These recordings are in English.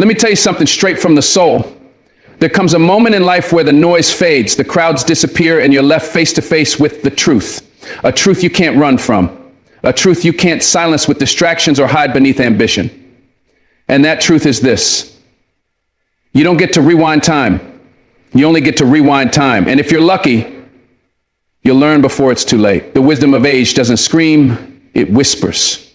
Let me tell you something straight from the soul. There comes a moment in life where the noise fades, the crowds disappear, and you're left face to face with the truth. A truth you can't run from. A truth you can't silence with distractions or hide beneath ambition. And that truth is this: you don't get to rewind time. You only get to rewind time. And if you're lucky, you'll learn before it's too late. The wisdom of age doesn't scream, it whispers.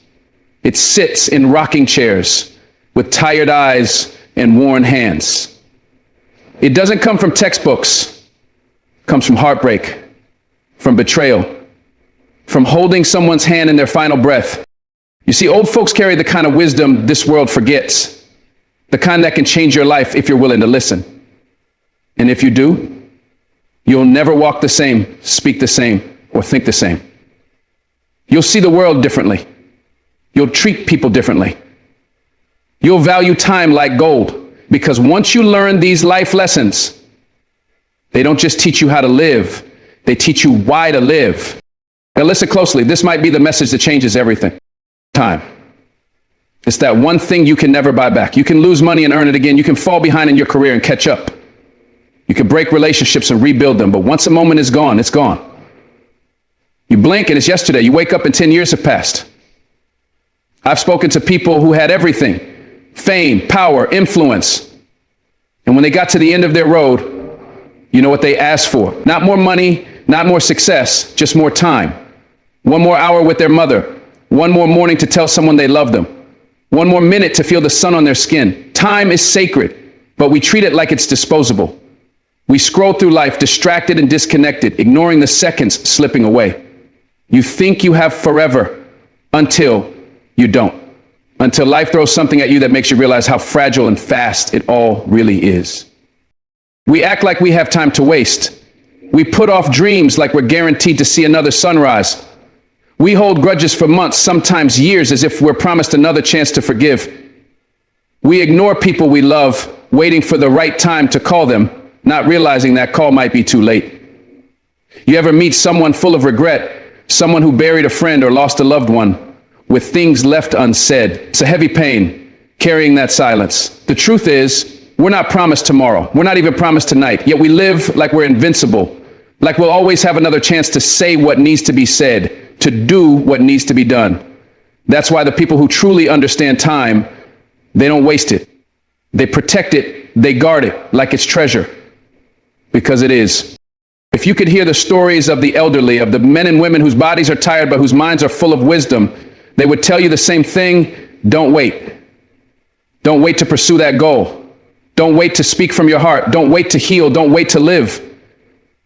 It sits in rocking chairs with tired eyes and worn hands. It doesn't come from textbooks. It comes from heartbreak, from betrayal, from holding someone's hand in their final breath. You see, old folks carry the kind of wisdom this world forgets, the kind that can change your life if you're willing to listen. And if you do, you'll never walk the same, speak the same, or think the same. You'll see the world differently. You'll treat people differently. You'll value time like gold. Because once you learn these life lessons, they don't just teach you how to live, they teach you why to live. Now listen closely, this might be the message that changes everything. Time. It's that one thing you can never buy back. You can lose money and earn it again. You can fall behind in your career and catch up. You can break relationships and rebuild them, but once a moment is gone, it's gone. You blink and it's yesterday. You wake up and 10 years have passed. I've spoken to people who had everything. Fame, power, influence. And when they got to the end of their road, you know what they asked for? Not more money, not more success, just more time. One more hour with their mother. One more morning to tell someone they love them. One more minute to feel the sun on their skin. Time is sacred, but we treat it like it's disposable. We scroll through life distracted and disconnected, ignoring the seconds slipping away. You think you have forever until you don't. Until life throws something at you that makes you realize how fragile and fast it all really is. We act like we have time to waste. We put off dreams like we're guaranteed to see another sunrise. We hold grudges for months, sometimes years, as if we're promised another chance to forgive. We ignore people we love, waiting for the right time to call them, not realizing that call might be too late. You ever meet someone full of regret, someone who buried a friend or lost a loved one, with things left unsaid? It's a heavy pain, carrying that silence. The truth is, we're not promised tomorrow. We're not even promised tonight, yet we live like we're invincible, like we'll always have another chance to say what needs to be said, to do what needs to be done. That's why the people who truly understand time, they don't waste it. They protect it, they guard it like it's treasure, because it is. If you could hear the stories of the elderly, of the men and women whose bodies are tired but whose minds are full of wisdom, they would tell you the same thing. Don't wait. Don't wait to pursue that goal. Don't wait to speak from your heart. Don't wait to heal. Don't wait to live.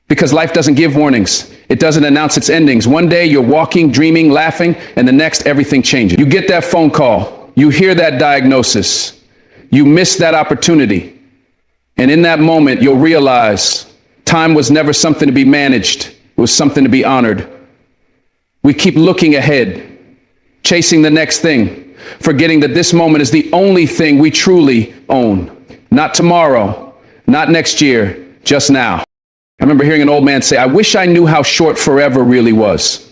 Because life doesn't give warnings. It doesn't announce its endings. One day you're walking, dreaming, laughing, and the next everything changes. You get that phone call. You hear that diagnosis. You miss that opportunity. And in that moment, you'll realize time was never something to be managed. It was something to be honored. We keep looking ahead, chasing the next thing, forgetting that this moment is the only thing we truly own. Not tomorrow, not next year, just now. I remember hearing an old man say, "I wish I knew how short forever really was."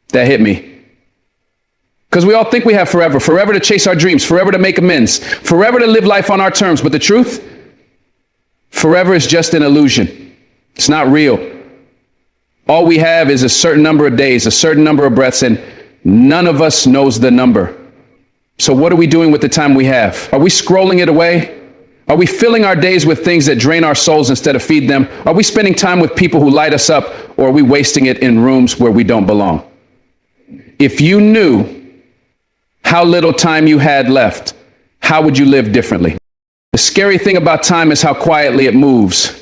That hit me. Because we all think we have forever, forever to chase our dreams, forever to make amends, forever to live life on our terms. But the truth, forever is just an illusion. It's not real. All we have is a certain number of days, a certain number of breaths, and none of us knows the number. So what are we doing with the time we have? Are we scrolling it away? Are we filling our days with things that drain our souls instead of feed them? Are we spending time with people who light us up, or are we wasting it in rooms where we don't belong? If you knew how little time you had left, how would you live differently? The scary thing about time is how quietly it moves.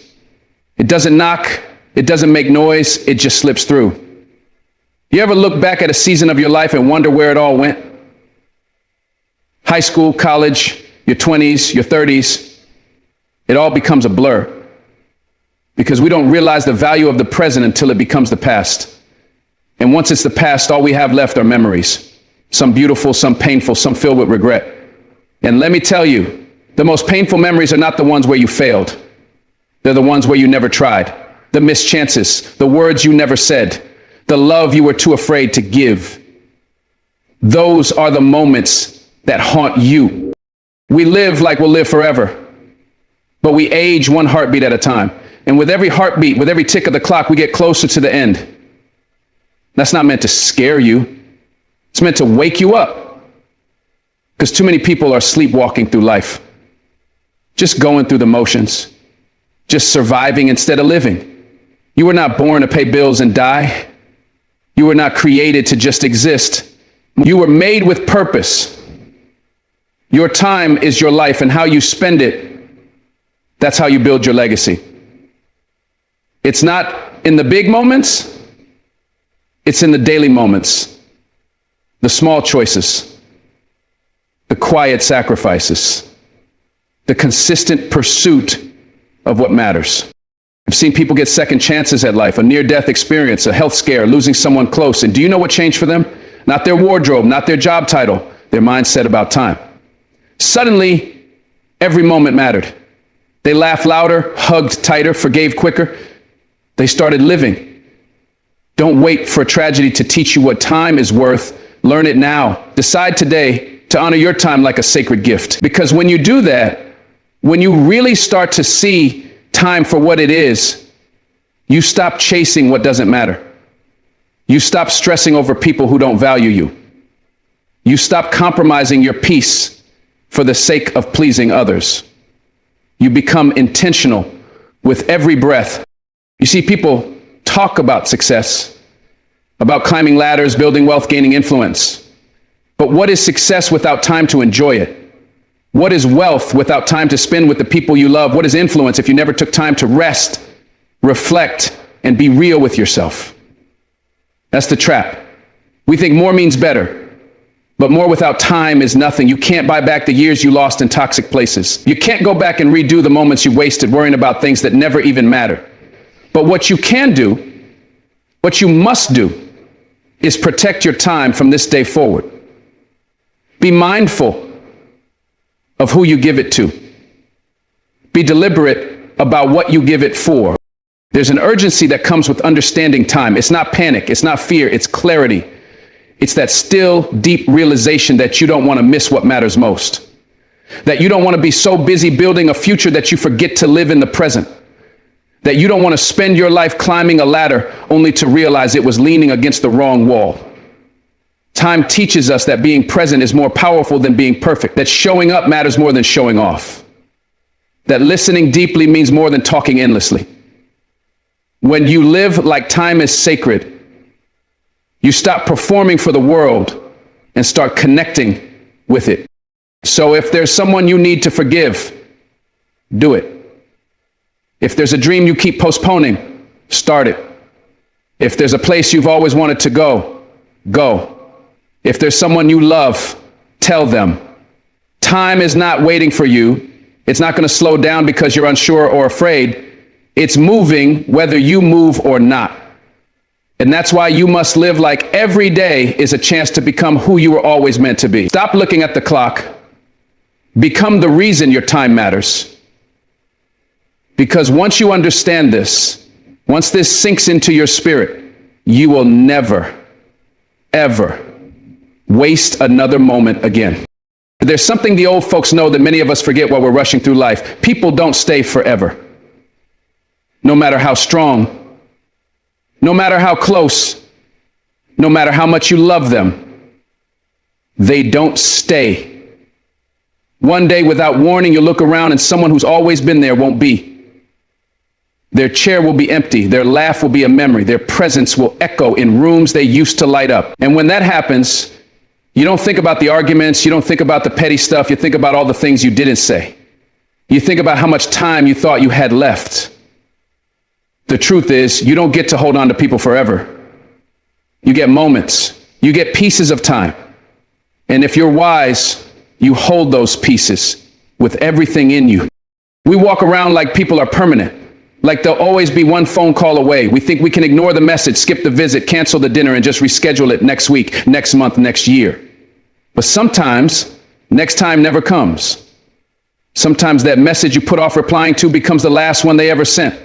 It doesn't knock, it doesn't make noise, it just slips through. You ever look back at a season of your life and wonder where it all went? High school, college, your 20s, your 30s, it all becomes a blur. Because we don't realize the value of the present until it becomes the past. And once it's the past, all we have left are memories. Some beautiful, some painful, some filled with regret. And let me tell you, the most painful memories are not the ones where you failed. They're the ones where you never tried. The missed chances, the words you never said, the love you were too afraid to give. Those are the moments that haunt you. We live like we'll live forever, but we age one heartbeat at a time. And with every heartbeat, with every tick of the clock, we get closer to the end. That's not meant to scare you. It's meant to wake you up. Because too many people are sleepwalking through life, just going through the motions, just surviving instead of living. You were not born to pay bills and die. You were not created to just exist. You were made with purpose. Your time is your life, and how you spend it, that's how you build your legacy. It's not in the big moments, it's in the daily moments, the small choices, the quiet sacrifices, the consistent pursuit of what matters. I've seen people get second chances at life, a near-death experience, a health scare, losing someone close. And do you know what changed for them? Not their wardrobe, not their job title, their mindset about time. Suddenly, every moment mattered. They laughed louder, hugged tighter, forgave quicker. They started living. Don't wait for a tragedy to teach you what time is worth. Learn it now. Decide today to honor your time like a sacred gift. Because when you do that, when you really start to see time for what it is, you stop chasing what doesn't matter. You stop stressing over people who don't value you. You stop compromising your peace for the sake of pleasing others. You become intentional with every breath. You see, people talk about success, about climbing ladders, building wealth, gaining influence. But what is success without time to enjoy it? What is wealth without time to spend with the people you love? What is influence if you never took time to rest, reflect, and be real with yourself? That's the trap. We think more means better, but more without time is nothing. You can't buy back the years you lost in toxic places. You can't go back and redo the moments you wasted worrying about things that never even matter. But what you can do, what you must do, is protect your time from this day forward. Be mindful of who you give it to. Be deliberate about what you give it for. There's an urgency that comes with understanding time. It's not panic, it's not fear, it's clarity. It's that still, deep realization that you don't want to miss what matters most. That you don't want to be so busy building a future that you forget to live in the present. That you don't want to spend your life climbing a ladder only to realize it was leaning against the wrong wall. Time teaches us that being present is more powerful than being perfect, that showing up matters more than showing off, that listening deeply means more than talking endlessly. When you live like time is sacred, you stop performing for the world and start connecting with it. So if there's someone you need to forgive, do it. If there's a dream you keep postponing, start it. If there's a place you've always wanted to go, go. If there's someone you love, tell them. Time is not waiting for you. It's not going to slow down because you're unsure or afraid. It's moving whether you move or not. And that's why you must live like every day is a chance to become who you were always meant to be. Stop looking at the clock. Become the reason your time matters. Because once you understand this, once this sinks into your spirit, you will never, ever waste another moment again. There's something the old folks know that many of us forget while we're rushing through life. People don't stay forever. No matter how strong, no matter how close, no matter how much you love them, they don't stay. One day, without warning, you'll look around and someone who's always been there won't be. Their chair will be empty. Their laugh will be a memory. Their presence will echo in rooms they used to light up. And when that happens, you don't think about the arguments. You don't think about the petty stuff. You think about all the things you didn't say. You think about how much time you thought you had left. The truth is, you don't get to hold on to people forever. You get moments. You get pieces of time. And if you're wise, you hold those pieces with everything in you. We walk around like people are permanent, like they'll always be one phone call away. We think we can ignore the message, skip the visit, cancel the dinner, and just reschedule it next week, next month, next year. But sometimes, next time never comes. Sometimes that message you put off replying to becomes the last one they ever sent.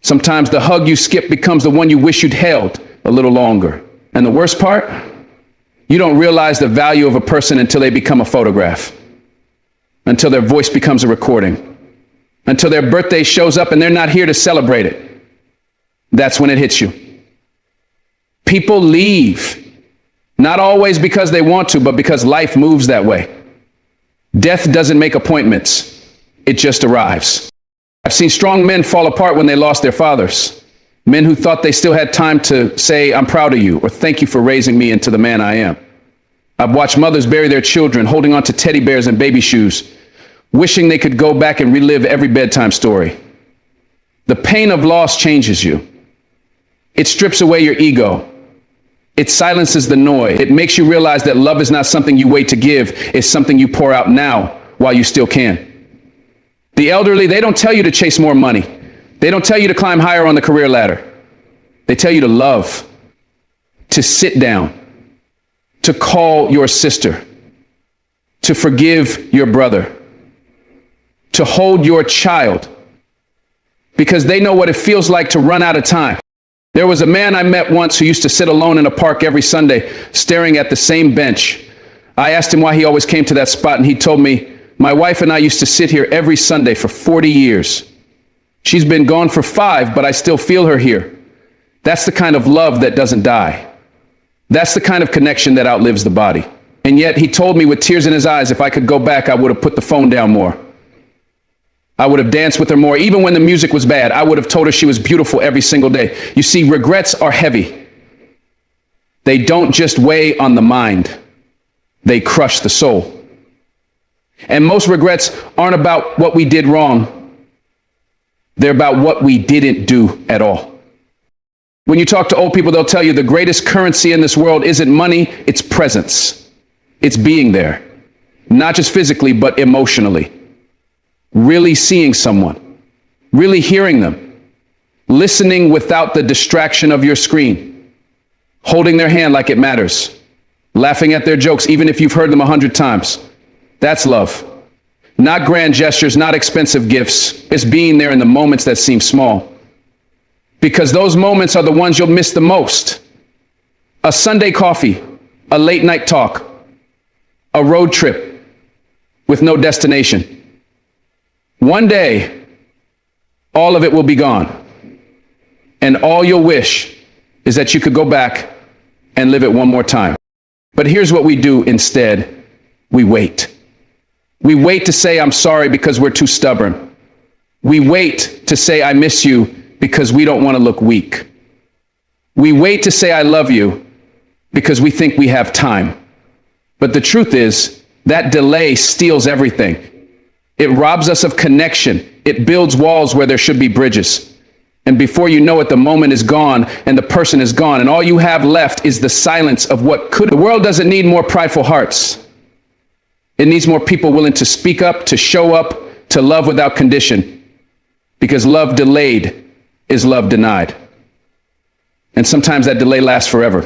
Sometimes the hug you skip becomes the one you wish you'd held a little longer. And the worst part, you don't realize the value of a person until they become a photograph. until their voice becomes a recording, until their birthday shows up and they're not here to celebrate it. That's when it hits you. People leave, not always because they want to, but because life moves that way. Death doesn't make appointments. It just arrives. I've seen strong men fall apart when they lost their fathers. Men who thought they still had time to say, "I'm proud of you," or "Thank you for raising me into the man I am." I've watched mothers bury their children, holding on to teddy bears and baby shoes, wishing they could go back and relive every bedtime story. The pain of loss changes you. It strips away your ego. It silences the noise. It makes you realize that love is not something you wait to give. It's something you pour out now while you still can. The elderly, they don't tell you to chase more money. They don't tell you to climb higher on the career ladder. They tell you to love, to sit down, to call your sister, to forgive your brother, to hold your child, because they know what it feels like to run out of time. There was a man I met once who used to sit alone in a park every Sunday, staring at the same bench. I asked him why he always came to that spot, and he told me, "My wife and I used to sit here every Sunday for 40 years. She's been gone for 5, but I still feel her here." That's the kind of love that doesn't die. That's the kind of connection that outlives the body. And yet he told me with tears in his eyes, if I could go back, I would have put the phone down more. I would have danced with her more. Even when the music was bad, I would have told her she was beautiful every single day. You see, regrets are heavy. They don't just weigh on the mind. They crush the soul. And most regrets aren't about what we did wrong. They're about what we didn't do at all. When you talk to old people, they'll tell you the greatest currency in this world isn't money, it's presence. It's being there. Not just physically, but emotionally. Really seeing someone. Really hearing them. Listening without the distraction of your screen. Holding their hand like it matters. Laughing at their jokes, even if you've heard them 100 times. That's love. Not grand gestures, not expensive gifts. It's being there in the moments that seem small. Because those moments are the ones you'll miss the most. A Sunday coffee, a late night talk, a road trip with no destination. One day, all of it will be gone. And all you'll wish is that you could go back and live it one more time. But here's what we do instead. We wait. We wait to say, "I'm sorry," because we're too stubborn. We wait to say, "I miss you," because we don't want to look weak. We wait to say, "I love you," because we think we have time. But the truth is, that delay steals everything. It robs us of connection. It builds walls where there should be bridges. And before you know it, the moment is gone and the person is gone. And all you have left is the silence of what could. The world doesn't need more prideful hearts. It needs more people willing to speak up, to show up, to love without condition. Because love delayed is love denied. And sometimes that delay lasts forever.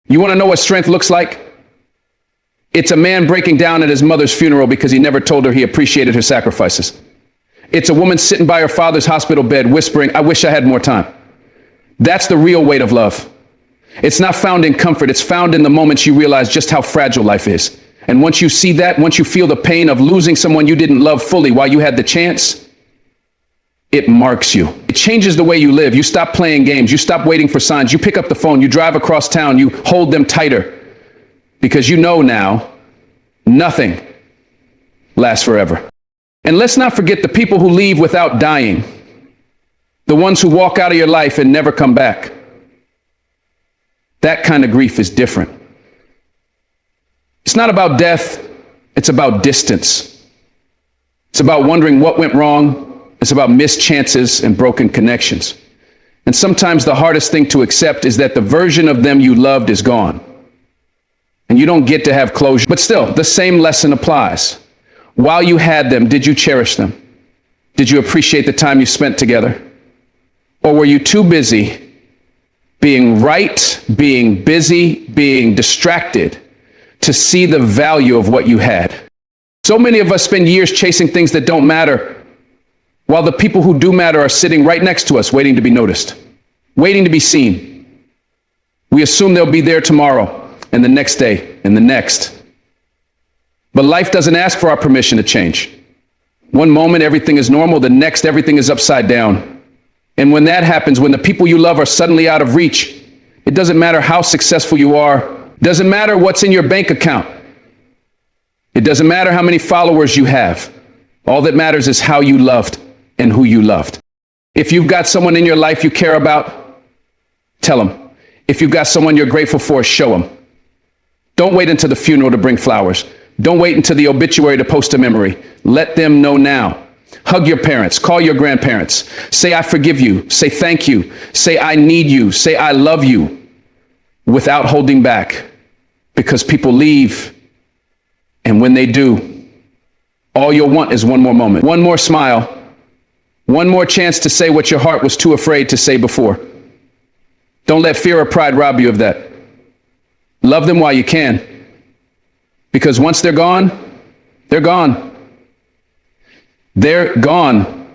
You want to know what strength looks like? It's a man breaking down at his mother's funeral because he never told her he appreciated her sacrifices. It's a woman sitting by her father's hospital bed whispering, "I wish I had more time." That's the real weight of love. It's not found in comfort. It's found in the moments you realize just how fragile life is. And once you see that, once you feel the pain of losing someone you didn't love fully while you had the chance, it marks you. It changes the way you live. You stop playing games. You stop waiting for signs. You pick up the phone. You drive across town. You hold them tighter. Because you know now, nothing lasts forever. And let's not forget the people who leave without dying. The ones who walk out of your life and never come back. That kind of grief is different. It's not about death. It's about distance. It's about wondering what went wrong. It's about missed chances and broken connections. And sometimes the hardest thing to accept is that the version of them you loved is gone. And you don't get to have closure. But still, the same lesson applies. While you had them, did you cherish them? Did you appreciate the time you spent together? Or were you too busy being right, being busy, being distracted to see the value of what you had? So many of us spend years chasing things that don't matter, while the people who do matter are sitting right next to us, waiting to be noticed, waiting to be seen. We assume they'll be there tomorrow, and the next day, and the next. But life doesn't ask for our permission to change. One moment, everything is normal. The next, everything is upside down. And when that happens, when the people you love are suddenly out of reach, it doesn't matter how successful you are. It doesn't matter what's in your bank account. It doesn't matter how many followers you have. All that matters is how you loved and who you loved. If you've got someone in your life you care about, tell them. If you've got someone you're grateful for, show them. Don't wait until the funeral to bring flowers. Don't wait until the obituary to post a memory. Let them know now. Hug your parents. Call your grandparents. Say, I forgive you. Say, thank you. Say, I need you. Say, I love you, without holding back. Because people leave, and when they do, all you'll want is one more moment, one more smile, one more chance to say what your heart was too afraid to say before. Don't let fear or pride rob you of that. Love them while you can. Because once they're gone, they're gone. They're gone.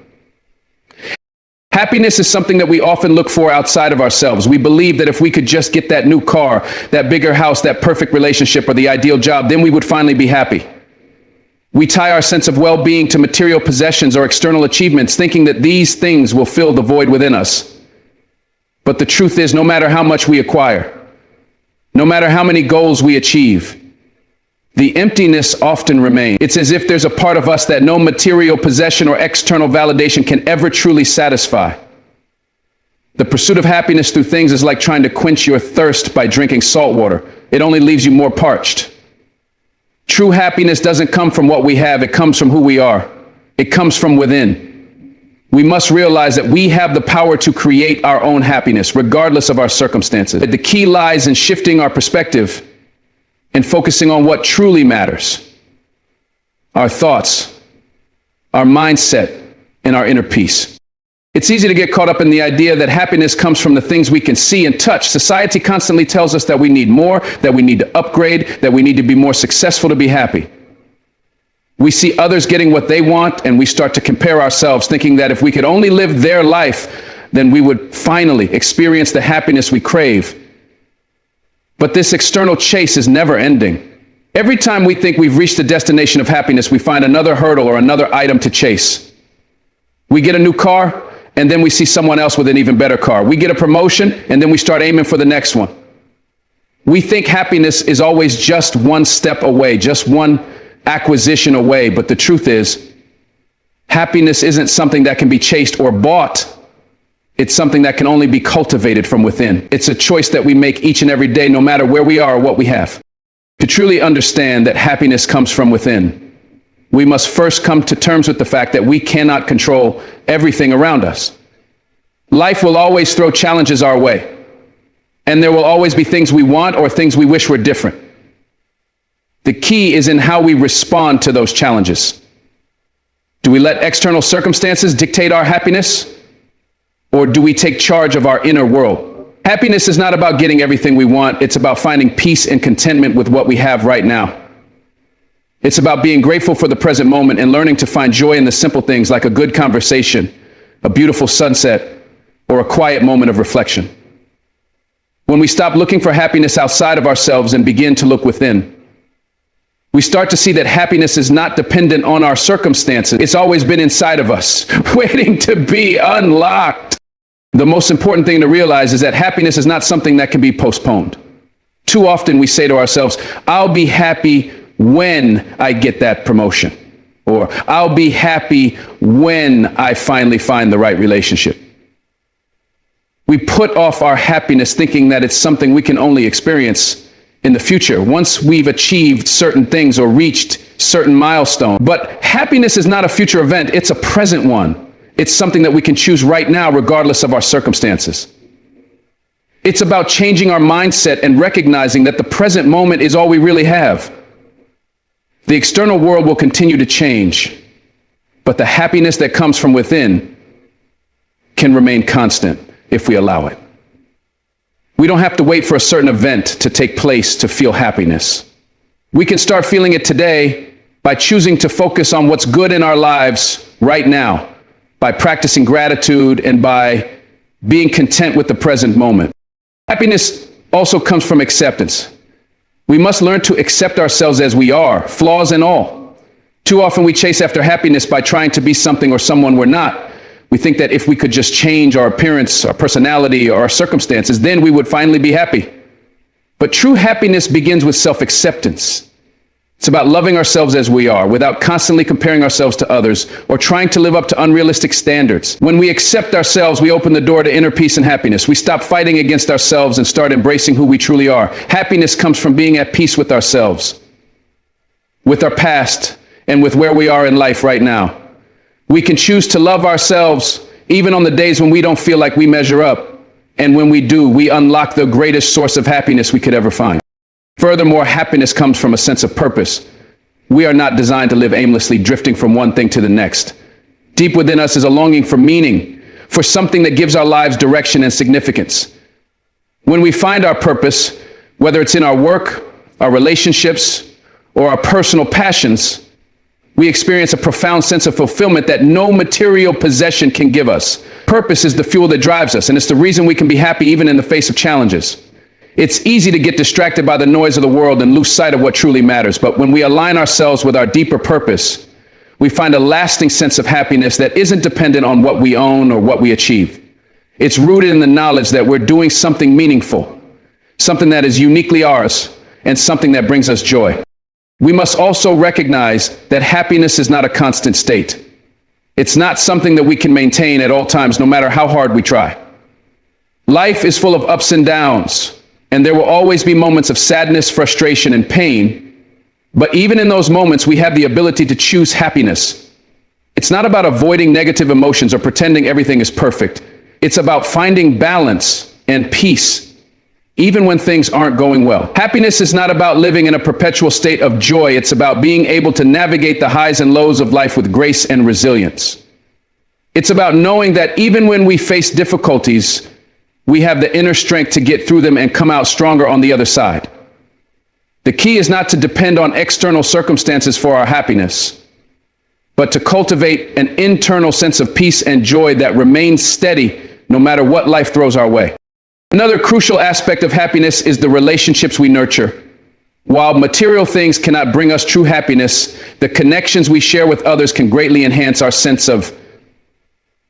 Happiness is something that we often look for outside of ourselves. We believe that if we could just get that new car, that bigger house, that perfect relationship, or the ideal job, then we would finally be happy. We tie our sense of well-being to material possessions or external achievements, thinking that these things will fill the void within us. But the truth is, no matter how much we acquire, no matter how many goals we achieve, the emptiness often remains. It's as if there's a part of us that no material possession or external validation can ever truly satisfy. The pursuit of happiness through things is like trying to quench your thirst by drinking salt water. It only leaves you more parched. True happiness doesn't come from what we have. It comes from who we are. It comes from within. We must realize that we have the power to create our own happiness, regardless of our circumstances. The key lies in shifting our perspective and focusing on what truly matters: our thoughts, our mindset, and our inner peace. It's easy to get caught up in the idea that happiness comes from the things we can see and touch. Society constantly tells us that we need more, that we need to upgrade, that we need to be more successful to be happy. We see others getting what they want, and we start to compare ourselves, thinking that if we could only live their life, then we would finally experience the happiness we crave. But this external chase is never ending. Every time we think we've reached the destination of happiness, we find another hurdle or another item to chase. We get a new car, and then we see someone else with an even better car. We get a promotion, and then we start aiming for the next one. We think happiness is always just one step away, just one acquisition away. But the truth is, happiness isn't something that can be chased or bought. It's something that can only be cultivated from within. It's a choice that we make each and every day, no matter where we are or what we have. To truly understand that happiness comes from within, we must first come to terms with the fact that we cannot control everything around us. Life will always throw challenges our way, and there will always be things we want or things we wish were different. The key is in how we respond to those challenges. Do we let external circumstances dictate our happiness? Or do we take charge of our inner world? Happiness is not about getting everything we want. It's about finding peace and contentment with what we have right now. It's about being grateful for the present moment and learning to find joy in the simple things, like a good conversation, a beautiful sunset, or a quiet moment of reflection. When we stop looking for happiness outside of ourselves and begin to look within, we start to see that happiness is not dependent on our circumstances. It's always been inside of us, waiting to be unlocked. The most important thing to realize is that happiness is not something that can be postponed. Too often we say to ourselves, I'll be happy when I get that promotion, or I'll be happy when I finally find the right relationship. We put off our happiness thinking that it's something we can only experience in the future, once we've achieved certain things or reached certain milestones. But happiness is not a future event, it's a present one. It's something that we can choose right now, regardless of our circumstances. It's about changing our mindset and recognizing that the present moment is all we really have. The external world will continue to change, but the happiness that comes from within can remain constant if we allow it. We don't have to wait for a certain event to take place to feel happiness. We can start feeling it today by choosing to focus on what's good in our lives right now, by practicing gratitude and by being content with the present moment. Happiness also comes from acceptance. We must learn to accept ourselves as we are, flaws and all. Too often we chase after happiness by trying to be something or someone we're not. We think that if we could just change our appearance, our personality, or our circumstances, then we would finally be happy. But true happiness begins with self-acceptance. It's about loving ourselves as we are, without constantly comparing ourselves to others or trying to live up to unrealistic standards. When we accept ourselves, we open the door to inner peace and happiness. We stop fighting against ourselves and start embracing who we truly are. Happiness comes from being at peace with ourselves, with our past, and with where we are in life right now. We can choose to love ourselves even on the days when we don't feel like we measure up. And when we do, we unlock the greatest source of happiness we could ever find. Furthermore, happiness comes from a sense of purpose. We are not designed to live aimlessly, drifting from one thing to the next. Deep within us is a longing for meaning, for something that gives our lives direction and significance. When we find our purpose, whether it's in our work, our relationships, or our personal passions, we experience a profound sense of fulfillment that no material possession can give us. Purpose is the fuel that drives us, and it's the reason we can be happy even in the face of challenges. It's easy to get distracted by the noise of the world and lose sight of what truly matters. But when we align ourselves with our deeper purpose, we find a lasting sense of happiness that isn't dependent on what we own or what we achieve. It's rooted in the knowledge that we're doing something meaningful, something that is uniquely ours, and something that brings us joy. We must also recognize that happiness is not a constant state. It's not something that we can maintain at all times, no matter how hard we try. Life is full of ups and downs. And there will always be moments of sadness, frustration, and pain. But even in those moments, we have the ability to choose happiness. It's not about avoiding negative emotions or pretending everything is perfect. It's about finding balance and peace, even when things aren't going well. Happiness is not about living in a perpetual state of joy. It's about being able to navigate the highs and lows of life with grace and resilience. It's about knowing that even when we face difficulties, we have the inner strength to get through them and come out stronger on the other side. The key is not to depend on external circumstances for our happiness, but to cultivate an internal sense of peace and joy that remains steady no matter what life throws our way. Another crucial aspect of happiness is the relationships we nurture. While material things cannot bring us true happiness, the connections we share with others can greatly enhance our sense of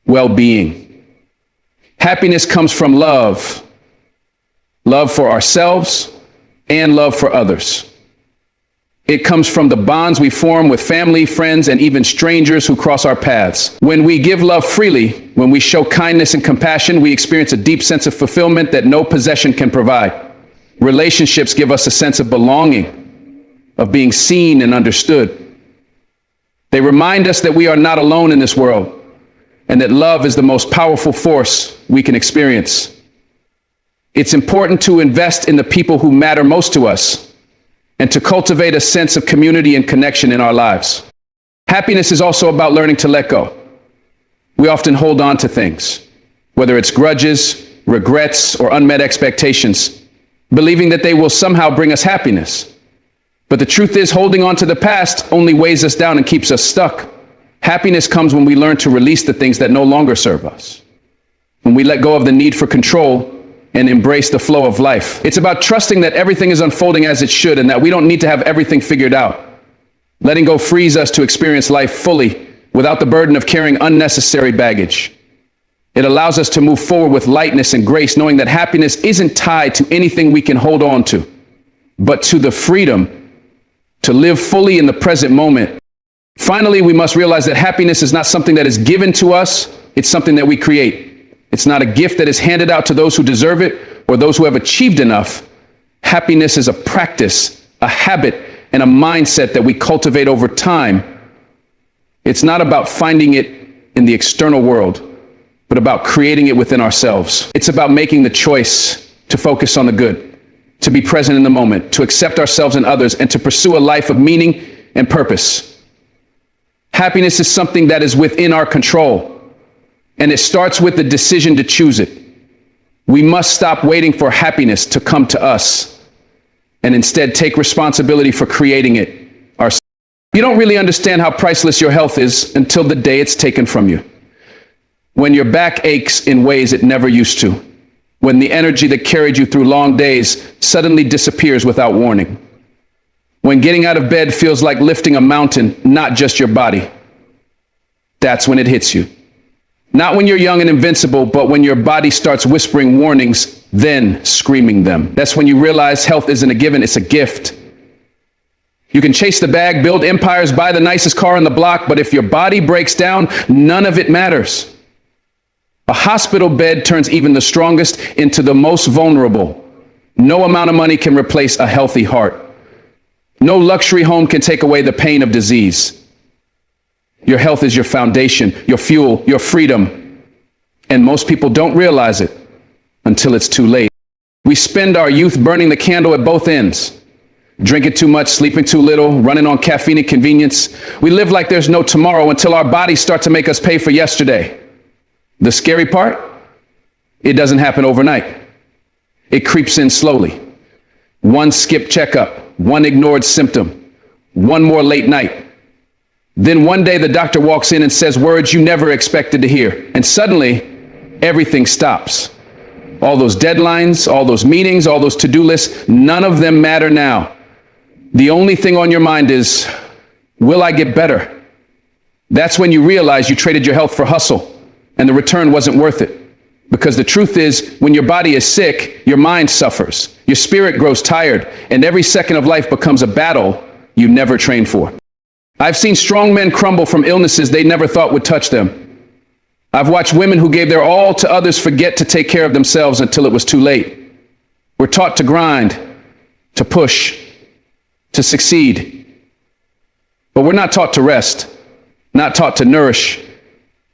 well-being. Happiness comes from love for ourselves and love for others. It comes from the bonds we form with family, friends, and even strangers who cross our paths. When we give love freely, when we show kindness and compassion, we experience a deep sense of fulfillment that no possession can provide. Relationships give us a sense of belonging, of being seen and understood. They remind us that we are not alone in this world, and that love is the most powerful force we can experience. It's important to invest in the people who matter most to us and to cultivate a sense of community and connection in our lives. Happiness is also about learning to let go. We often hold on to things, whether it's grudges, regrets, or unmet expectations, believing that they will somehow bring us happiness. But the truth is, holding on to the past only weighs us down and keeps us stuck. Happiness comes when we learn to release the things that no longer serve us, when we let go of the need for control and embrace the flow of life. It's about trusting that everything is unfolding as it should and that we don't need to have everything figured out. Letting go frees us to experience life fully without the burden of carrying unnecessary baggage. It allows us to move forward with lightness and grace, knowing that happiness isn't tied to anything we can hold on to, but to the freedom to live fully in the present moment. Finally, we must realize that happiness is not something that is given to us, it's something that we create. It's not a gift that is handed out to those who deserve it or those who have achieved enough. Happiness is a practice, a habit, and a mindset that we cultivate over time. It's not about finding it in the external world, but about creating it within ourselves. It's about making the choice to focus on the good, to be present in the moment, to accept ourselves and others, and to pursue a life of meaning and purpose. Happiness is something that is within our control, and it starts with the decision to choose it. We must stop waiting for happiness to come to us and instead take responsibility for creating it ourselves. You don't really understand how priceless your health is until the day it's taken from you. When your back aches in ways it never used to. When the energy that carried you through long days suddenly disappears without warning. When getting out of bed feels like lifting a mountain, not just your body. That's when it hits you. Not when you're young and invincible, but when your body starts whispering warnings, then screaming them. That's when you realize health isn't a given, it's a gift. You can chase the bag, build empires, buy the nicest car on the block, but if your body breaks down, none of it matters. A hospital bed turns even the strongest into the most vulnerable. No amount of money can replace a healthy heart. No luxury home can take away the pain of disease. Your health is your foundation, your fuel, your freedom. And most people don't realize it until it's too late. We spend our youth burning the candle at both ends. Drinking too much, sleeping too little, running on caffeine and convenience. We live like there's no tomorrow until our bodies start to make us pay for yesterday. The scary part? It doesn't happen overnight. It creeps in slowly. One skipped checkup, one ignored symptom, one more late night. Then one day the doctor walks in and says words you never expected to hear. And suddenly, everything stops. All those deadlines, all those meetings, all those to-do lists, none of them matter now. The only thing on your mind is, will I get better? That's when you realize you traded your health for hustle, and the return wasn't worth it. Because the truth is, when your body is sick, your mind suffers, your spirit grows tired, and every second of life becomes a battle you never trained for. I've seen strong men crumble from illnesses they never thought would touch them. I've watched women who gave their all to others forget to take care of themselves until it was too late. We're taught to grind, to push, to succeed. But we're not taught to rest, not taught to nourish,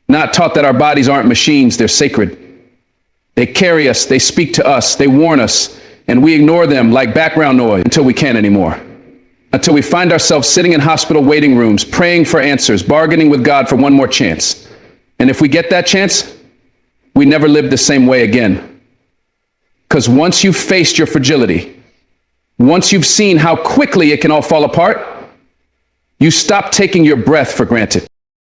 not taught that our bodies aren't machines, they're sacred. They carry us, they speak to us, they warn us, and we ignore them like background noise until we can't anymore. Until we find ourselves sitting in hospital waiting rooms, praying for answers, bargaining with God for one more chance. And if we get that chance, we never live the same way again. Because once you've faced your fragility, once you've seen how quickly it can all fall apart, you stop taking your breath for granted.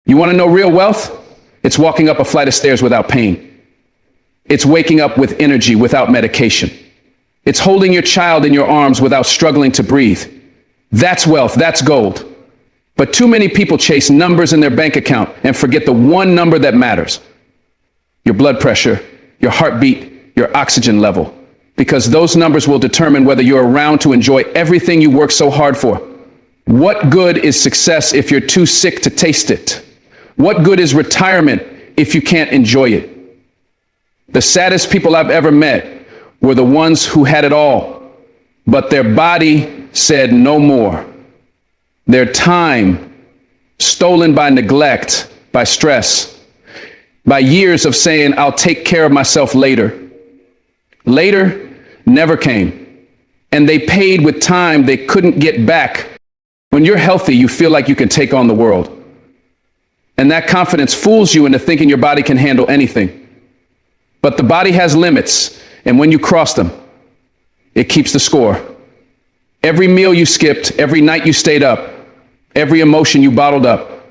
You want to know real wealth? It's walking up a flight of stairs without pain. It's waking up with energy without medication. It's holding your child in your arms without struggling to breathe. That's wealth, that's gold. But too many people chase numbers in their bank account and forget the one number that matters. Your blood pressure, your heartbeat, your oxygen level. Because those numbers will determine whether you're around to enjoy everything you work so hard for. What good is success if you're too sick to taste it? What good is retirement if you can't enjoy it? The saddest people I've ever met were the ones who had it all, but their body said no more. Their time stolen by neglect, by stress, by years of saying, I'll take care of myself later. Later never came, and they paid with time they couldn't get back. When you're healthy, you feel like you can take on the world. And that confidence fools you into thinking your body can handle anything. But the body has limits, and when you cross them, it keeps the score. Every meal you skipped, every night you stayed up, every emotion you bottled up,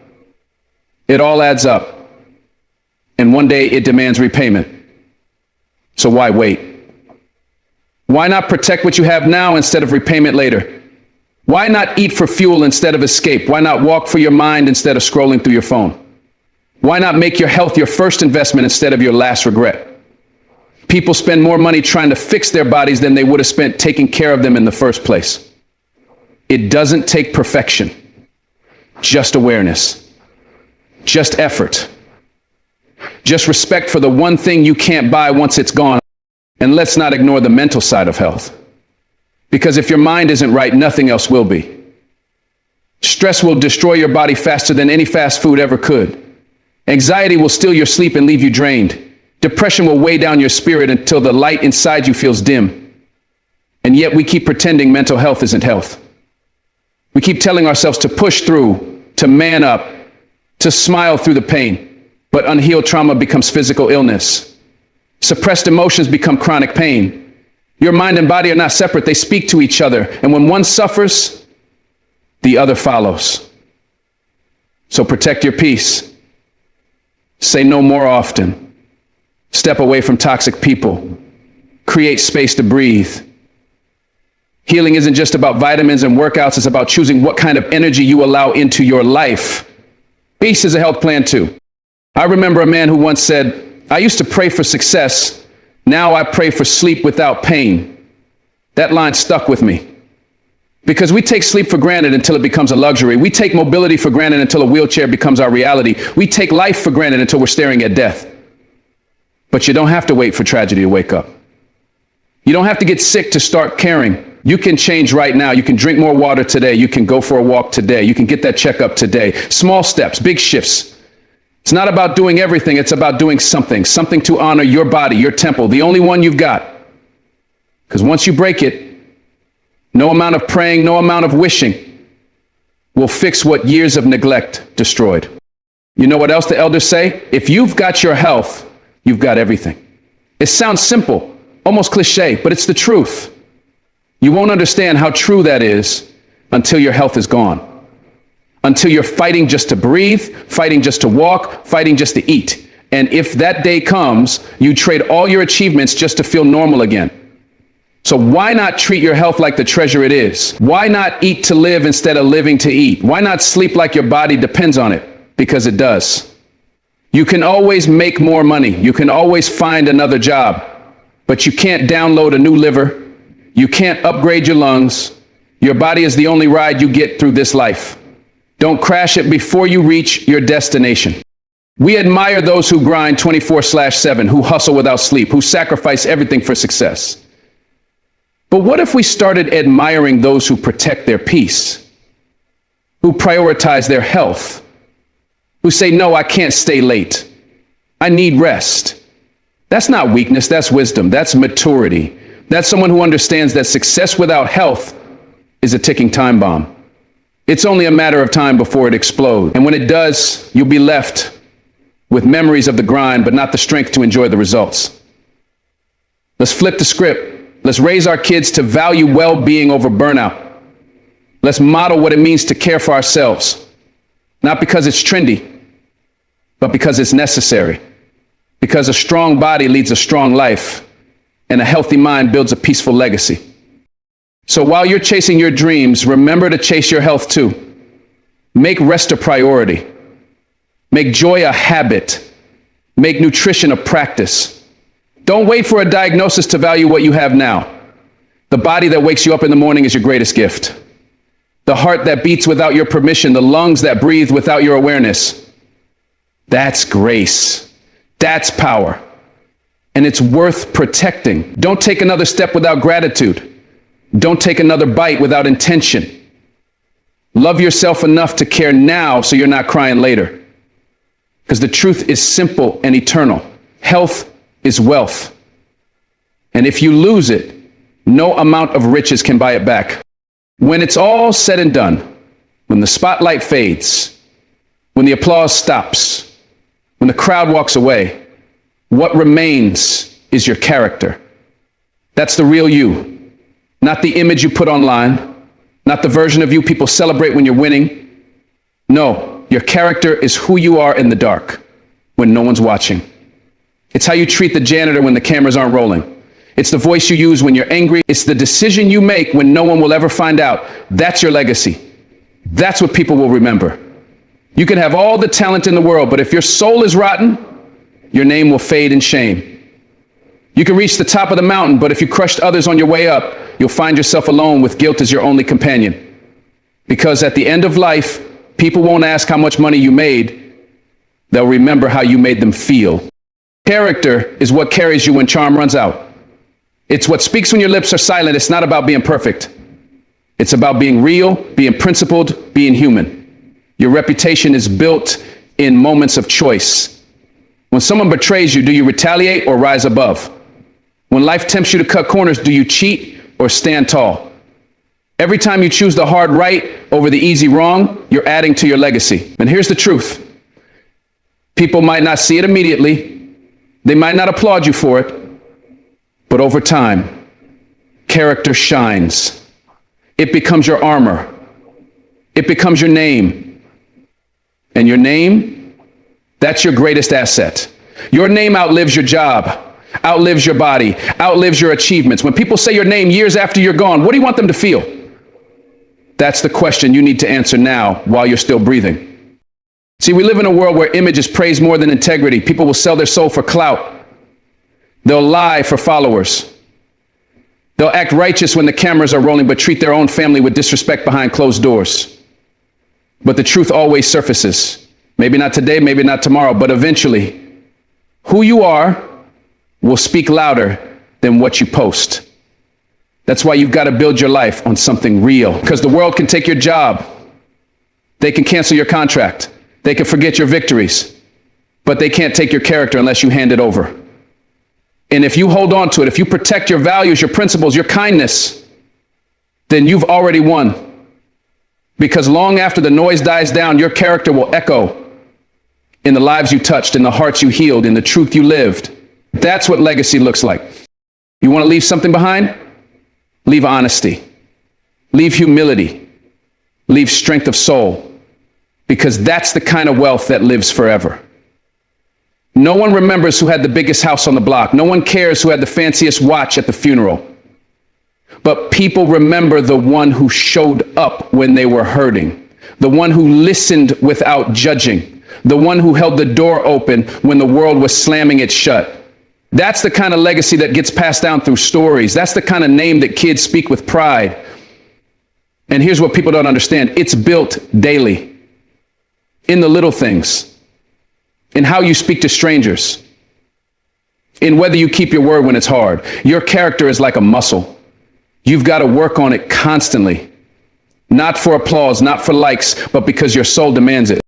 it all adds up. And one day it demands repayment. So why wait? Why not protect what you have now instead of repayment later? Why not eat for fuel instead of escape? Why not walk for your mind instead of scrolling through your phone? Why not make your health your first investment instead of your last regret? People spend more money trying to fix their bodies than they would have spent taking care of them in the first place. It doesn't take perfection, just awareness, just effort, just respect for the one thing you can't buy once it's gone. And let's not ignore the mental side of health. Because if your mind isn't right, nothing else will be. Stress will destroy your body faster than any fast food ever could. Anxiety will steal your sleep and leave you drained. Depression will weigh down your spirit until the light inside you feels dim. And yet we keep pretending mental health isn't health. We keep telling ourselves to push through, to man up, to smile through the pain. But unhealed trauma becomes physical illness. Suppressed emotions become chronic pain. Your mind and body are not separate. They speak to each other. And when one suffers, the other follows. So protect your peace. Say no more often. Step away from toxic people. Create space to breathe. Healing isn't just about vitamins and workouts. It's about choosing what kind of energy you allow into your life. Peace is a health plan too. I remember a man who once said, I used to pray for success. Now I pray for sleep without pain. That line stuck with me. Because we take sleep for granted until it becomes a luxury. We take mobility for granted until a wheelchair becomes our reality. We take life for granted until we're staring at death. But you don't have to wait for tragedy to wake up. You don't have to get sick to start caring. You can change right now. You can drink more water today. You can go for a walk today. You can get that checkup today. Small steps, big shifts. It's not about doing everything. It's about doing something to honor your body, your temple, the only one you've got. Because once you break it, no amount of praying, no amount of wishing will fix what years of neglect destroyed. You know what else the elders say? If you've got your health, you've got everything. It sounds simple, almost cliche, but it's the truth. You won't understand how true that is until your health is gone. Until you're fighting just to breathe, fighting just to walk, fighting just to eat. And if that day comes, you trade all your achievements just to feel normal again. So why not treat your health like the treasure it is? Why not eat to live instead of living to eat? Why not sleep like your body depends on it? Because it does. You can always make more money. You can always find another job, but you can't download a new liver. You can't upgrade your lungs. Your body is the only ride you get through this life. Don't crash it before you reach your destination. We admire those who grind 24/7, who hustle without sleep, who sacrifice everything for success. But what if we started admiring those who protect their peace, who prioritize their health, who say, no, I can't stay late. I need rest. That's not weakness, that's wisdom, that's maturity. That's someone who understands that success without health is a ticking time bomb. It's only a matter of time before it explodes. And when it does, you'll be left with memories of the grind, but not the strength to enjoy the results. Let's flip the script. Let's raise our kids to value well-being over burnout. Let's model what it means to care for ourselves, not because it's trendy, but because it's necessary. Because a strong body leads a strong life, and a healthy mind builds a peaceful legacy. So while you're chasing your dreams, remember to chase your health too. Make rest a priority. Make joy a habit. Make nutrition a practice. Don't wait for a diagnosis to value what you have now. The body that wakes you up in the morning is your greatest gift. The heart that beats without your permission, the lungs that breathe without your awareness. That's grace. That's power. And it's worth protecting. Don't take another step without gratitude. Don't take another bite without intention. Love yourself enough to care now so you're not crying later. Because the truth is simple and eternal. Health is wealth. And if you lose it, no amount of riches can buy it back. When it's all said and done, when the spotlight fades, when the applause stops, when the crowd walks away, what remains is your character. That's the real you, not the image you put online, not the version of you people celebrate when you're winning. No, your character is who you are in the dark when no one's watching. It's how you treat the janitor when the cameras aren't rolling. It's the voice you use when you're angry. It's the decision you make when no one will ever find out. That's your legacy. That's what people will remember. You can have all the talent in the world, but if your soul is rotten, your name will fade in shame. You can reach the top of the mountain, but if you crushed others on your way up, you'll find yourself alone with guilt as your only companion. Because at the end of life, people won't ask how much money you made. They'll remember how you made them feel. Character is what carries you when charm runs out. It's what speaks when your lips are silent. It's not about being perfect. It's about being real, being principled, being human. Your reputation is built in moments of choice. When someone betrays you, do you retaliate or rise above? When life tempts you to cut corners, do you cheat or stand tall? Every time you choose the hard right over the easy wrong, you're adding to your legacy. And here's the truth. People might not see it immediately. They might not applaud you for it, but over time, character shines. It becomes your armor. It becomes your name. And your name, that's your greatest asset. Your name outlives your job, outlives your body, outlives your achievements. When people say your name years after you're gone, what do you want them to feel? That's the question you need to answer now while you're still breathing. See, we live in a world where image is praised more than integrity. People will sell their soul for clout. They'll lie for followers. They'll act righteous when the cameras are rolling, but treat their own family with disrespect behind closed doors. But the truth always surfaces. Maybe not today, maybe not tomorrow, but eventually, who you are will speak louder than what you post. That's why you've got to build your life on something real, because the world can take your job. They can cancel your contract. They can forget your victories, but they can't take your character unless you hand it over. And if you hold on to it, if you protect your values, your principles, your kindness, then you've already won. Because long after the noise dies down, your character will echo in the lives you touched, in the hearts you healed, in the truth you lived. That's what legacy looks like. You want to leave something behind? Leave honesty, leave humility, leave strength of soul, because that's the kind of wealth that lives forever. No one remembers who had the biggest house on the block. No one cares who had the fanciest watch at the funeral. But people remember the one who showed up when they were hurting, the one who listened without judging, the one who held the door open when the world was slamming it shut. That's the kind of legacy that gets passed down through stories. That's the kind of name that kids speak with pride. And here's what people don't understand. It's built daily, in the little things, in how you speak to strangers, in whether you keep your word when it's hard. Your character is like a muscle. You've got to work on it constantly, not for applause, not for likes, but because your soul demands it.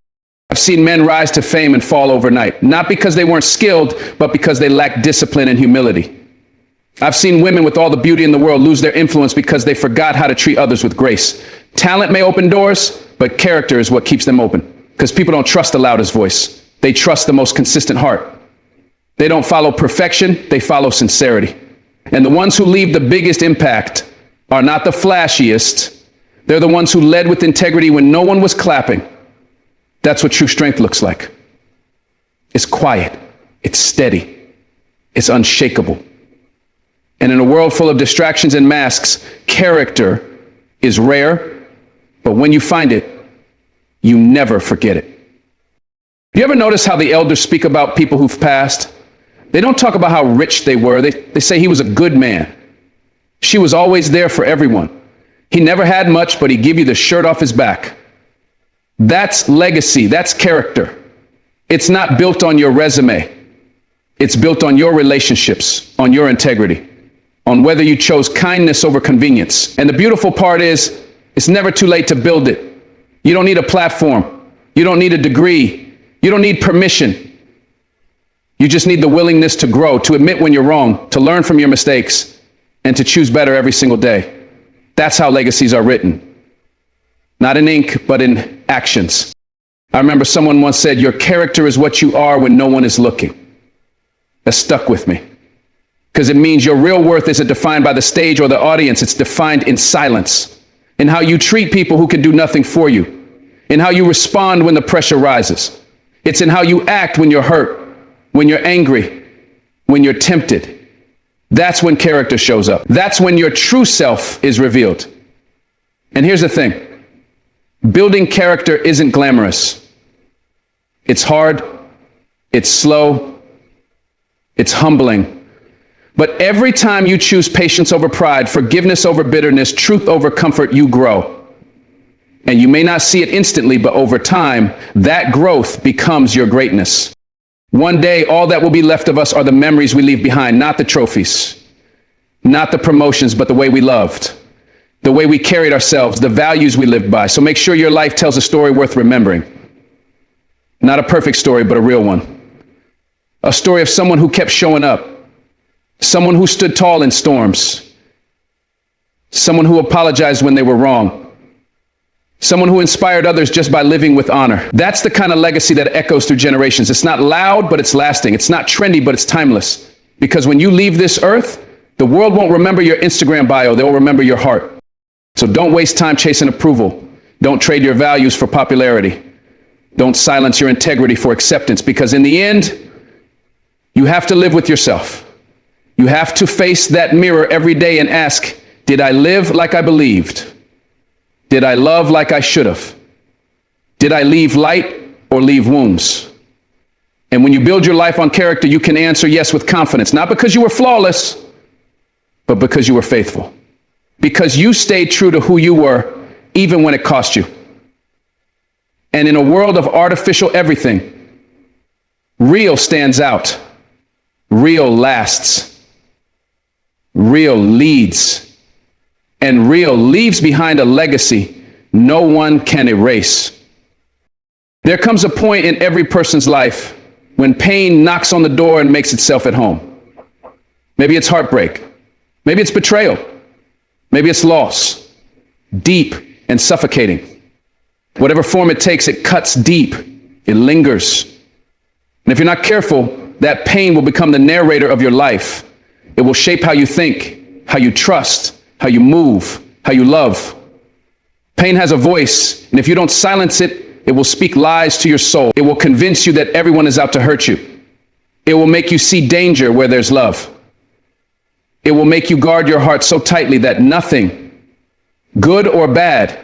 I've seen men rise to fame and fall overnight, not because they weren't skilled, but because they lacked discipline and humility. I've seen women with all the beauty in the world lose their influence because they forgot how to treat others with grace. Talent may open doors, but character is what keeps them open, because people don't trust the loudest voice. They trust the most consistent heart. They don't follow perfection, they follow sincerity. And the ones who leave the biggest impact are not the flashiest. They're the ones who led with integrity when no one was clapping. That's what true strength looks like. It's quiet, it's steady, it's unshakable. And in a world full of distractions and masks, character is rare, but when you find it, you never forget it. You ever notice how the elders speak about people who've passed? They don't talk about how rich they were. They say he was a good man. She was always there for everyone. He never had much, but he'd give you the shirt off his back. That's legacy. That's character. It's not built on your resume. It's built on your relationships, on your integrity, on whether you chose kindness over convenience. And the beautiful part is, it's never too late to build it. You don't need a platform. You don't need a degree. You don't need permission. You just need the willingness to grow, to admit when you're wrong, to learn from your mistakes, and to choose better every single day. That's how legacies are written. Not in ink, but in actions. I remember someone once said, your character is what you are when no one is looking. That stuck with me. Because it means your real worth isn't defined by the stage or the audience. It's defined in silence, in how you treat people who can do nothing for you, in how you respond when the pressure rises. It's in how you act when you're hurt, when you're angry, when you're tempted. That's when character shows up. That's when your true self is revealed. And here's the thing. Building character isn't glamorous. It's hard, it's slow, it's humbling. But every time you choose patience over pride, forgiveness over bitterness, truth over comfort, you grow. And you may not see it instantly, but over time, that growth becomes your greatness. One day, all that will be left of us are the memories we leave behind, not the trophies, not the promotions, but the way we loved, the way we carried ourselves, the values we lived by. So make sure your life tells a story worth remembering. Not a perfect story, but a real one. A story of someone who kept showing up, someone who stood tall in storms, someone who apologized when they were wrong, someone who inspired others just by living with honor. That's the kind of legacy that echoes through generations. It's not loud, but it's lasting. It's not trendy, but it's timeless. Because when you leave this earth, the world won't remember your Instagram bio. They'll remember your heart. So don't waste time chasing approval. Don't trade your values for popularity. Don't silence your integrity for acceptance, because in the end, you have to live with yourself. You have to face that mirror every day and ask, did I live like I believed? Did I love like I should have? Did I leave light or leave wounds? And when you build your life on character, you can answer yes with confidence, not because you were flawless, but because you were faithful. Because you stayed true to who you were, even when it cost you. And in a world of artificial everything, real stands out. Real lasts. Real leads. And real leaves behind a legacy no one can erase. There comes a point in every person's life when pain knocks on the door and makes itself at home. Maybe it's heartbreak. Maybe it's betrayal. Maybe it's loss. Deep and suffocating. Whatever form it takes, it cuts deep. It lingers. And if you're not careful, that pain will become the narrator of your life. It will shape how you think, how you trust, how you move, how you love. Pain has a voice, and if you don't silence it, it will speak lies to your soul. It will convince you that everyone is out to hurt you. It will make you see danger where there's love. It will make you guard your heart so tightly that nothing, good or bad,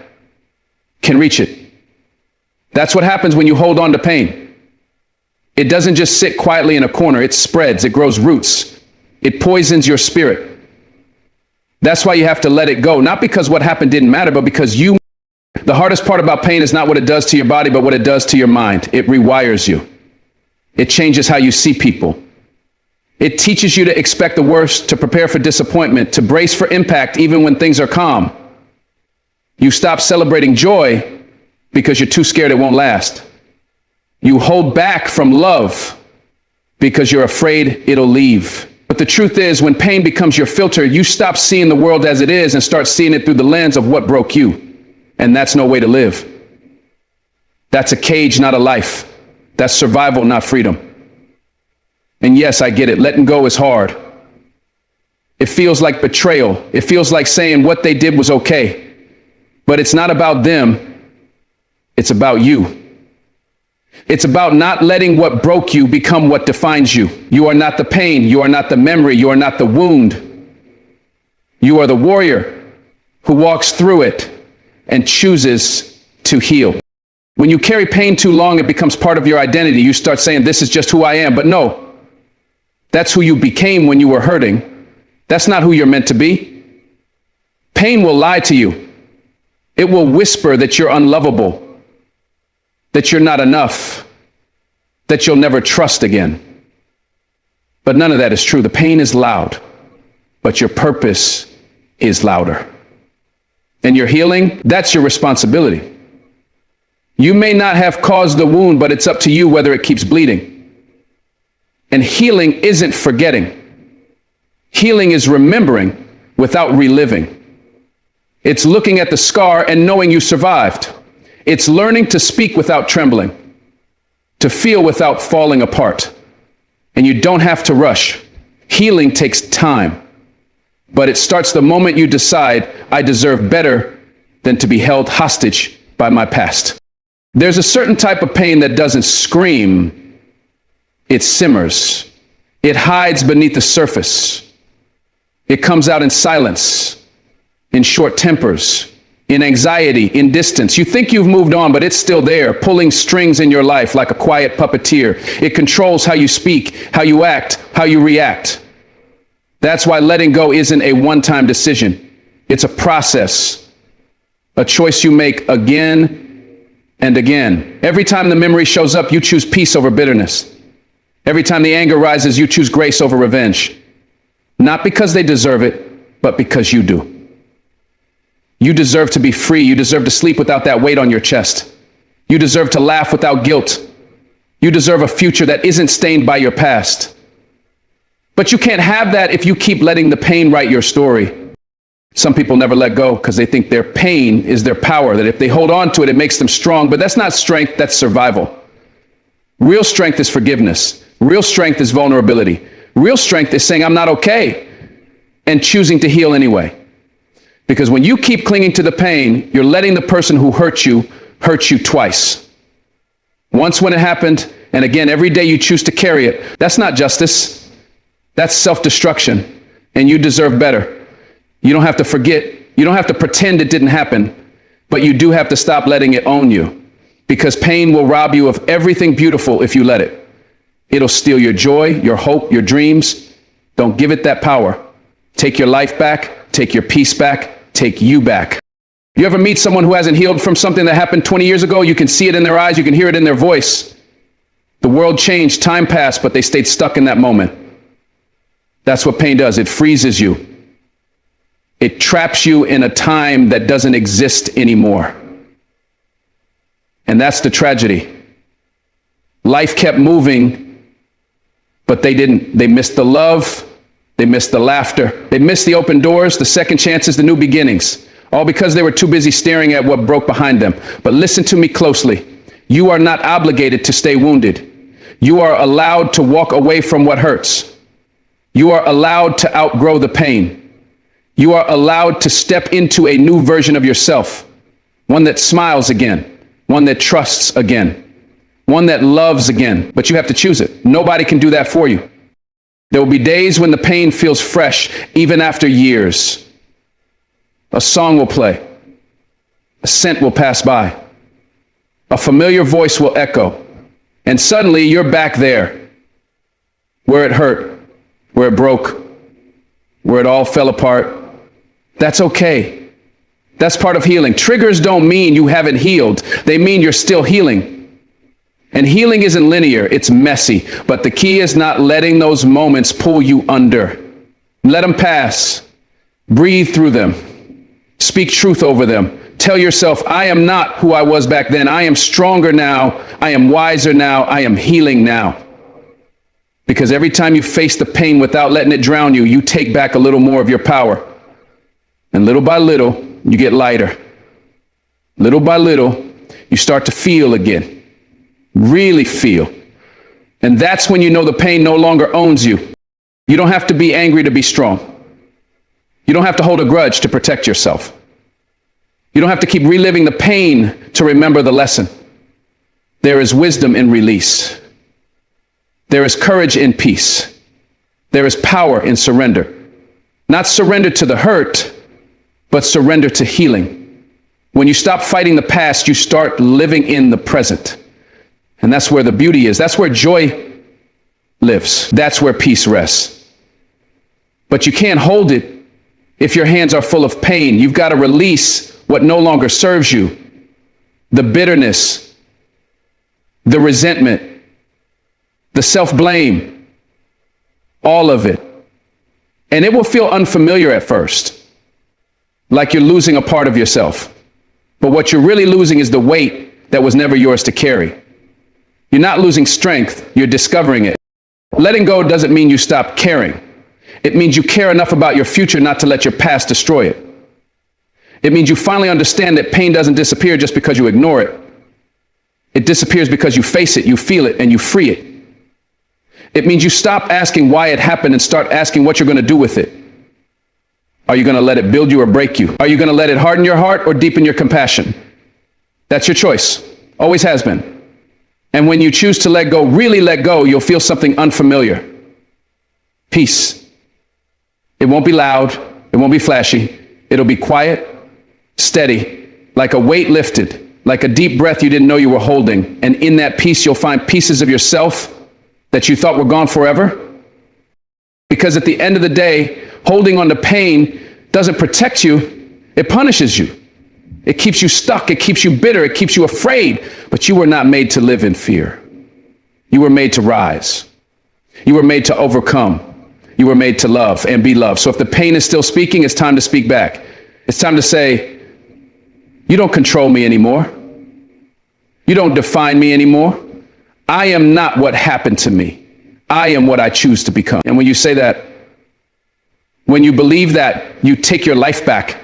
can reach it. That's what happens when you hold on to pain. It doesn't just sit quietly in a corner. It spreads. It grows roots. It poisons your spirit. That's why you have to let it go. Not because what happened didn't matter, but because you. The hardest part about pain is not what it does to your body, but what it does to your mind. It rewires you. It changes how you see people. It teaches you to expect the worst, to prepare for disappointment, to brace for impact even when things are calm. You stop celebrating joy because you're too scared it won't last. You hold back from love because you're afraid it'll leave. But the truth is, when pain becomes your filter, you stop seeing the world as it is and start seeing it through the lens of what broke you. And that's no way to live. That's a cage, not a life. That's survival, not freedom. And yes, I get it. Letting go is hard. It feels like betrayal. It feels like saying what they did was okay. But it's not about them. It's about you. It's about not letting what broke you become what defines you. You are not the pain. You are not the memory. You are not the wound. You are the warrior who walks through it and chooses to heal. When you carry pain too long, it becomes part of your identity. You start saying, this is just who I am. But no, that's who you became when you were hurting. That's not who you're meant to be. Pain will lie to you. It will whisper that you're unlovable, that you're not enough, that you'll never trust again. But none of that is true. The pain is loud, but your purpose is louder. And your healing, that's your responsibility. You may not have caused the wound, but it's up to you whether it keeps bleeding. And healing isn't forgetting. Healing is remembering without reliving. It's looking at the scar and knowing you survived. It's learning to speak without trembling, to feel without falling apart. And you don't have to rush. Healing takes time. But it starts the moment you decide, I deserve better than to be held hostage by my past. There's a certain type of pain that doesn't scream. It simmers. It hides beneath the surface. It comes out in silence, in short tempers, in anxiety, in distance. You think you've moved on, but it's still there, pulling strings in your life like a quiet puppeteer. It controls how you speak, how you act, how you react. That's why letting go isn't a one-time decision. It's a process, a choice you make again and again. Every time the memory shows up, you choose peace over bitterness. Every time the anger rises, you choose grace over revenge. Not because they deserve it, but because you do. You deserve to be free. You deserve to sleep without that weight on your chest. You deserve to laugh without guilt. You deserve a future that isn't stained by your past. But you can't have that if you keep letting the pain write your story. Some people never let go because they think their pain is their power, that if they hold on to it, it makes them strong. But that's not strength, that's survival. Real strength is forgiveness. Real strength is vulnerability. Real strength is saying, I'm not okay, and choosing to heal anyway. Because when you keep clinging to the pain, you're letting the person who hurt you twice. Once when it happened, and again every day you choose to carry it. That's not justice. That's self-destruction, and you deserve better. You don't have to forget. You don't have to pretend it didn't happen, but you do have to stop letting it own you, because pain will rob you of everything beautiful if you let it. It'll steal your joy, your hope, your dreams. Don't give it that power. Take your life back, take your peace back, take you back. You ever meet someone who hasn't healed from something that happened 20 years ago? You can see it in their eyes, you can hear it in their voice. The world changed, time passed, but they stayed stuck in that moment. That's what pain does. It freezes you. It traps you in a time that doesn't exist anymore. And that's the tragedy. Life kept moving, but they didn't. They missed the love. They missed the laughter. They missed the open doors, the second chances, the new beginnings. All because they were too busy staring at what broke behind them. But listen to me closely. You are not obligated to stay wounded. You are allowed to walk away from what hurts. You are allowed to outgrow the pain. You are allowed to step into a new version of yourself. One that smiles again. One that trusts again. One that loves again. But you have to choose it. Nobody can do that for you. There will be days when the pain feels fresh, even after years. A song will play. A scent will pass by. A familiar voice will echo. And suddenly you're back there, where it hurt, where it broke, where it all fell apart. That's okay. That's part of healing. Triggers don't mean you haven't healed. They mean you're still healing. And healing isn't linear, it's messy. But the key is not letting those moments pull you under. Let them pass. Breathe through them. Speak truth over them. Tell yourself, I am not who I was back then. I am stronger now. I am wiser now. I am healing now. Because every time you face the pain without letting it drown you, you take back a little more of your power. And little by little, you get lighter. Little by little, you start to feel again. Really feel. And that's when you know the pain no longer owns you. You don't have to be angry to be strong. You don't have to hold a grudge to protect yourself. You don't have to keep reliving the pain to remember the lesson. There is wisdom in release. There is courage in peace. There is power in surrender. Not surrender to the hurt, but surrender to healing. When you stop fighting the past, you start living in the present. And that's where the beauty is. That's where joy lives. That's where peace rests. But you can't hold it if your hands are full of pain. You've got to release what no longer serves you. The bitterness, the resentment, the self-blame, all of it. And it will feel unfamiliar at first, like you're losing a part of yourself. But what you're really losing is the weight that was never yours to carry. You're not losing strength, you're discovering it. Letting go doesn't mean you stop caring. It means you care enough about your future not to let your past destroy it. It means you finally understand that pain doesn't disappear just because you ignore it. It disappears because you face it, you feel it, and you free it. It means you stop asking why it happened and start asking what you're going to do with it. Are you going to let it build you or break you? Are you going to let it harden your heart or deepen your compassion? That's your choice. Always has been. And when you choose to let go, really let go, you'll feel something unfamiliar. Peace. It won't be loud. It won't be flashy. It'll be quiet, steady, like a weight lifted, like a deep breath you didn't know you were holding. And in that peace, you'll find pieces of yourself that you thought were gone forever. Because at the end of the day, holding on to pain doesn't protect you, it punishes you. It keeps you stuck, it keeps you bitter, it keeps you afraid. But you were not made to live in fear. You were made to rise. You were made to overcome. You were made to love and be loved. So if the pain is still speaking, it's time to speak back. It's time to say, you don't control me anymore. You don't define me anymore. I am not what happened to me. I am what I choose to become. And when you say that, when you believe that, you take your life back.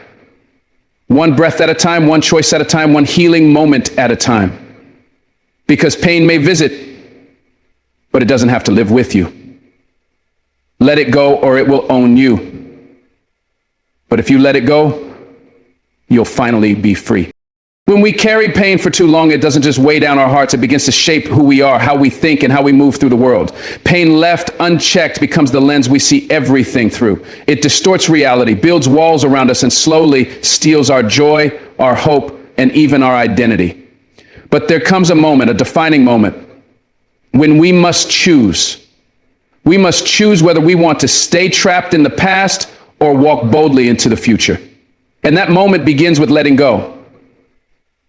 One breath at a time, one choice at a time, one healing moment at a time. Because pain may visit, but it doesn't have to live with you. Let it go or it will own you. But if you let it go, you'll finally be free. When we carry pain for too long, it doesn't just weigh down our hearts. It begins to shape who we are, how we think, and how we move through the world. Pain left unchecked becomes the lens we see everything through. It distorts reality, builds walls around us, and slowly steals our joy, our hope, and even our identity. But there comes a moment, a defining moment, when we must choose. We must choose whether we want to stay trapped in the past or walk boldly into the future. And that moment begins with letting go.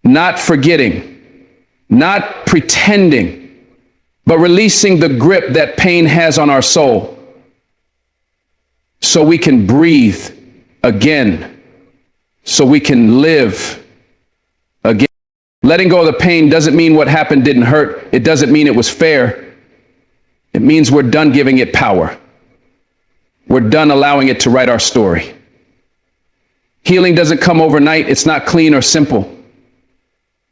Not forgetting, not pretending, but releasing the grip that pain has on our soul so we can breathe again, so we can live again. Letting go of the pain doesn't mean what happened didn't hurt. It doesn't mean it was fair. It means we're done giving it power. We're done allowing it to write our story. Healing doesn't come overnight. It's not clean or simple.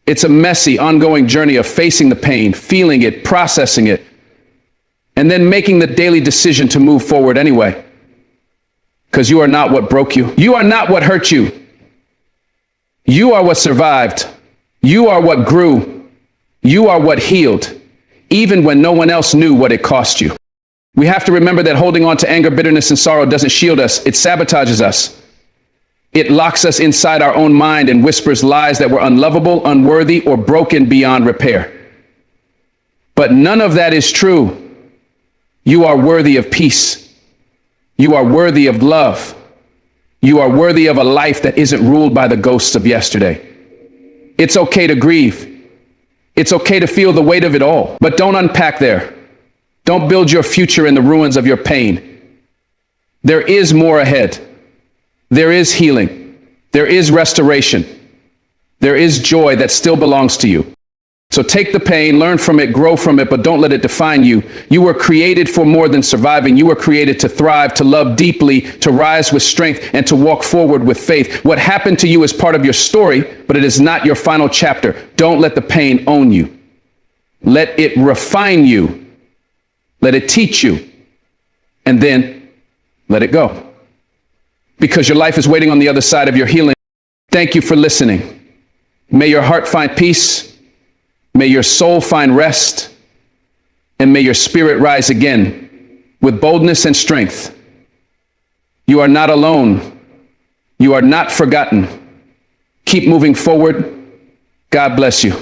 It's a messy, ongoing journey of facing the pain, feeling it, processing it, and then making the daily decision to move forward anyway. Because you are not what broke you. You are not what hurt you. You are what survived. You are what grew. You are what healed, even when no one else knew what it cost you. We have to remember that holding on to anger, bitterness, and sorrow doesn't shield us. It sabotages us. It locks us inside our own mind and whispers lies that we're unlovable, unworthy, or broken beyond repair. But none of that is true. You are worthy of peace. You are worthy of love. You are worthy of a life that isn't ruled by the ghosts of yesterday. It's okay to grieve. It's okay to feel the weight of it all, but don't unpack there. Don't build your future in the ruins of your pain. There is more ahead. There is healing. There is restoration. There is joy that still belongs to you. So take the pain, learn from it, grow from it, but don't let it define you. You were created for more than surviving. You were created to thrive, to love deeply, to rise with strength, and to walk forward with faith. What happened to you is part of your story, but it is not your final chapter. Don't let the pain own you. Let it refine you. Let it teach you. And then let it go. Because your life is waiting on the other side of your healing. Thank you for listening. May your heart find peace. May your soul find rest. And may your spirit rise again with boldness and strength. You are not alone. You are not forgotten. Keep moving forward. God bless you.